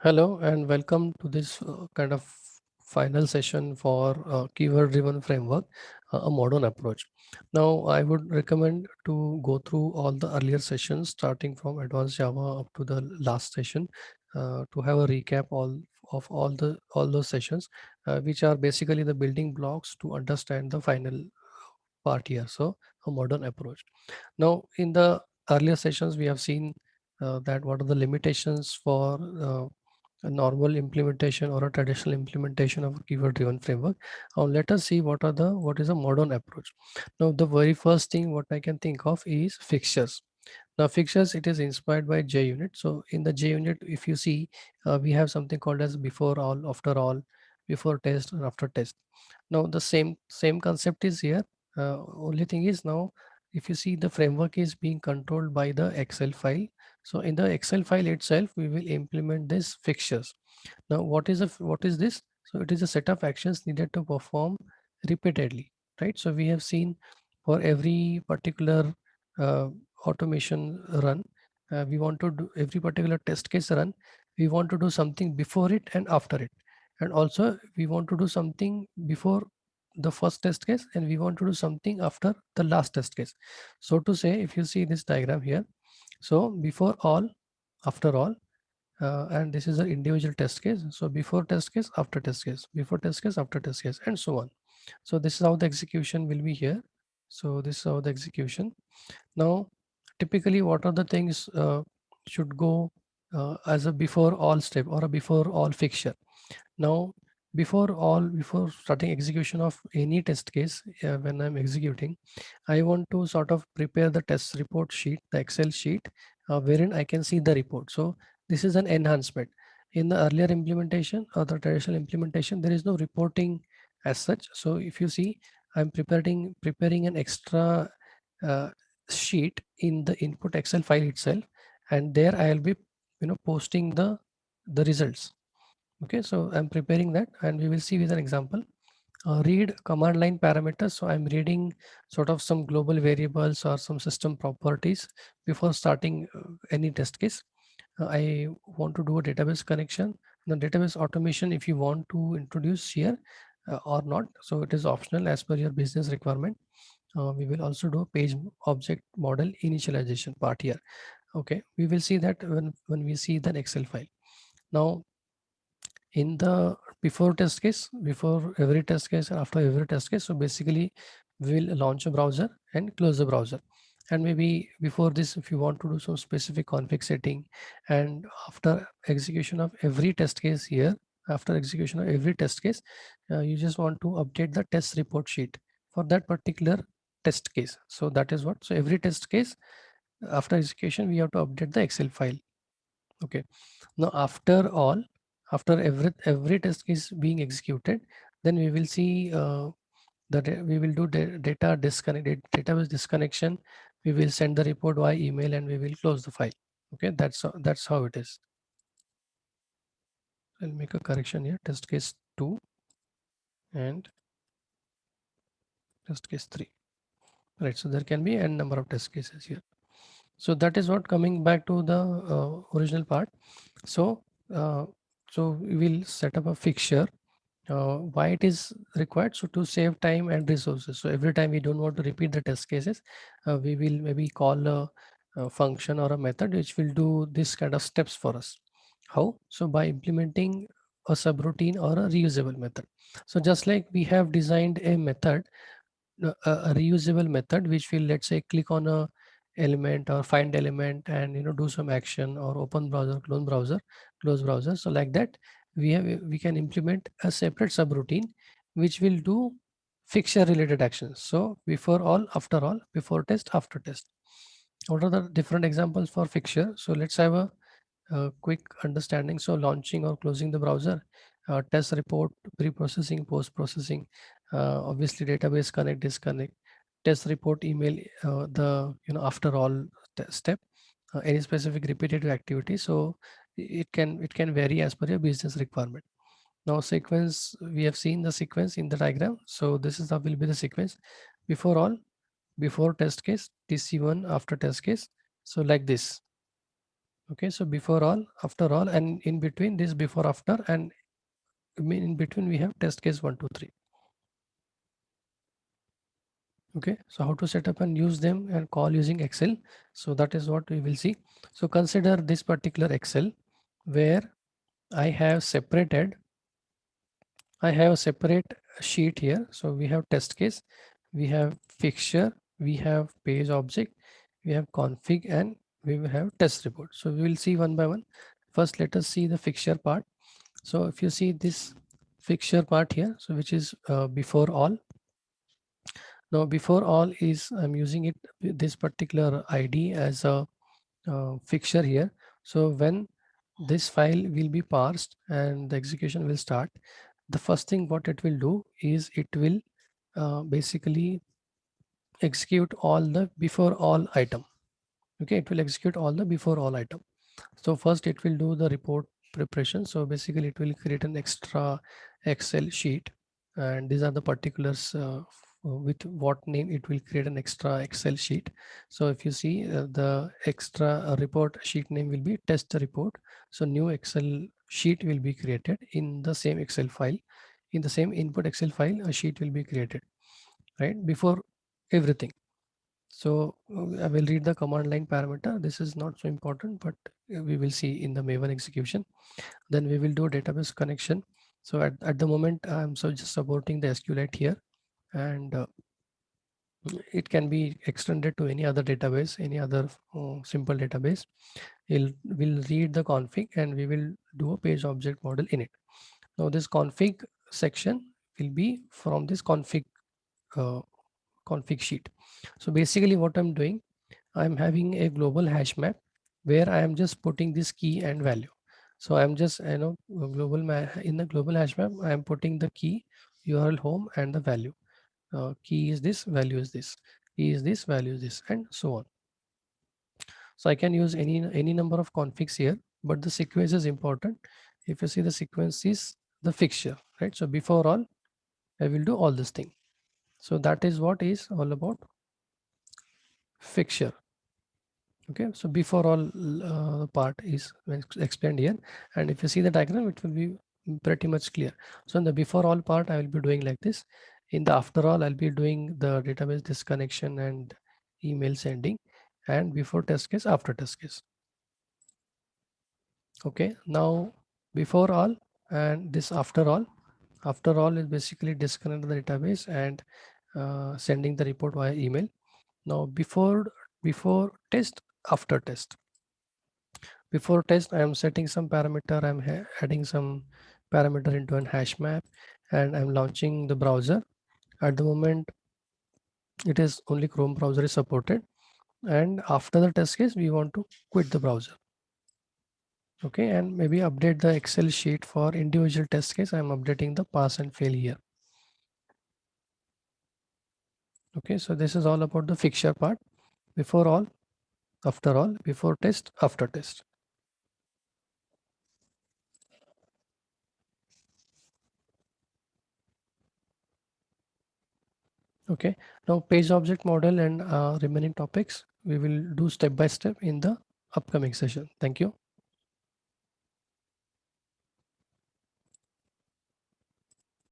Hello and welcome to this kind of final session for keyword driven framework, a modern approach. Now, I would recommend to go through all the earlier sessions starting from advanced Java up to the last session to have a recap of all those sessions, which are basically the building blocks to understand the final part here. So, a modern approach. Now, in the earlier sessions, we have seen that what are the limitations for a normal implementation or a traditional implementation of a keyword driven framework. Now let us see what is a modern approach. Now the very first thing what I can think of is fixtures. Now fixtures, it is inspired by JUnit. So in the JUnit, if you see, we have something called as before all, after all, before test or after test. Now the same concept is here. Only thing is now, if you see, the framework is being controlled by the Excel file. So in the Excel file itself, we will implement this fixtures. Now, what is this? So it is a set of actions needed to perform repeatedly, right? So we have seen for every particular uh, automation run, we want to do every particular test case run. We want to do something before it and after it, and also we want to do something before the first test case, and we want to do something after the last test case. So to say, if you see this diagram here, so before all, after all, and this is an individual test case. So before test case, after test case, before test case, after test case, and so on. So this is how the execution will be here. So this is how the execution. Now, typically, what are the things should go as a before all step or a before all fixture? Now, before starting execution of any test case, when I'm executing, I want to sort of prepare the test report sheet, the Excel sheet, wherein I can see the report. So this is an enhancement. In the earlier implementation or the traditional implementation, there is no reporting as such. So if you see, I'm preparing an extra uh, sheet in the input Excel file itself, and there I'll be posting the results. Okay, so I'm preparing that, and we will see with an example. Read command line parameters. So I'm reading sort of some global variables or some system properties before starting any test case. I want to do a database connection. The database automation, if you want to introduce here or not, so it is optional as per your business requirement. We will also do a page object model initialization part here. Okay, we will see that when we see the Excel file. Now, in the before test case, before every test case and after every test case, so basically we'll launch a browser and close the browser. And maybe before this, if you want to do some specific config setting, and after execution of every test case here, after execution of every test case, you just want to update the test report sheet for that particular test case. So that is what. So every test case after execution, we have to update the Excel file. Okay. Now, after all, after every test is being executed, then we will see that we will do data disconnect, database disconnection. We will send the report via email, and we will close the file. Okay, that's how it is. I'll make a correction here. Test case 2 and test case 3. Right. So there can be n number of test cases here. So that is what, coming back to the original part. So uh, so we will set up a fixture. Why it is required? So to save time and resources. So every time we don't want to repeat the test cases, we will maybe call a function or a method which will do this kind of steps for us. How? So by implementing a subroutine or a reusable method. So just like we have designed a method, a reusable method which will, let's say, click on a element or find element and do some action, or open browser, close browser. So like that, we can implement a separate subroutine which will do fixture related actions. So before all, after all, before test, after test. What are the different examples for fixture? So let's have a quick understanding. So launching or closing the browser, test report, pre-processing, post-processing, obviously database connect, disconnect, test report, email, the after all step, any specific repetitive activity. So it can vary as per your business requirement. Now sequence, we have seen the sequence in the diagram. So this is how will be the sequence: before all, before test case, TC1, after test case. So like this. Okay, so before all, after all, and in between this before after, and in between we have test case 1 2 3. Okay, so how to set up and use them and call using Excel. So that is what we will see. So consider this particular Excel where I have separated, I have a separate sheet here. So we have test case, we have fixture, we have page object, we have config, and we will have test report. So we will see one by one. First, let us see the fixture part. So if you see this fixture part here, so which is before all. Now before all is I'm using it this particular ID as a fixture here. So when this file will be parsed and the execution will start, the first thing what it will do is it will basically execute all the before all item. Okay, it will execute all the before all item. So first it will do the report preparation. So basically it will create an extra Excel sheet, and these are the particulars with what name it will create an extra Excel sheet. So if you see the extra report sheet name will be test report. So new Excel sheet will be created in the same Excel file. In the same input Excel file, a sheet will be created, right, before everything. So I will read the command line parameter. This is not so important, but we will see in the Maven execution. Then we will do database connection. So at the moment, I'm so just supporting the SQLite here, and it can be extended to any other database, any other simple database. We'll read the config and we will do a page object model in it. Now this config section will be from this uh, config sheet. So basically what I'm doing, I'm having a global hash map where I am just putting this key and value. So I'm just, in the global hash map, I am putting the key, URL home, and the value. Key is this, value is this, key is this, value is this, and so on. So I can use any number of configs here, but the sequence is important. If you see the sequence is the fixture, right? So before all, I will do all this thing. So that is what is all about fixture. Okay, so before all part is explained here, and if you see the diagram it will be pretty much clear. So in the before all part I will be doing like this. In the after all I'll be doing the database disconnection and email sending, and before test case, after test case. Okay, now before all and this after all is basically disconnect the database and sending the report via email. Now before test, after test. Before test, I am setting some parameter. I'm adding some parameter into an hash map, and I'm launching the browser. At the moment, it is only Chrome browser is supported. And after the test case, we want to quit the browser. Okay, and maybe update the Excel sheet for individual test case. I'm updating the pass and fail here. Okay, so this is all about the fixture part. Before all, after all, before test, after test. Okay, now page object model and remaining topics we will do step by step in the upcoming session. Thank you.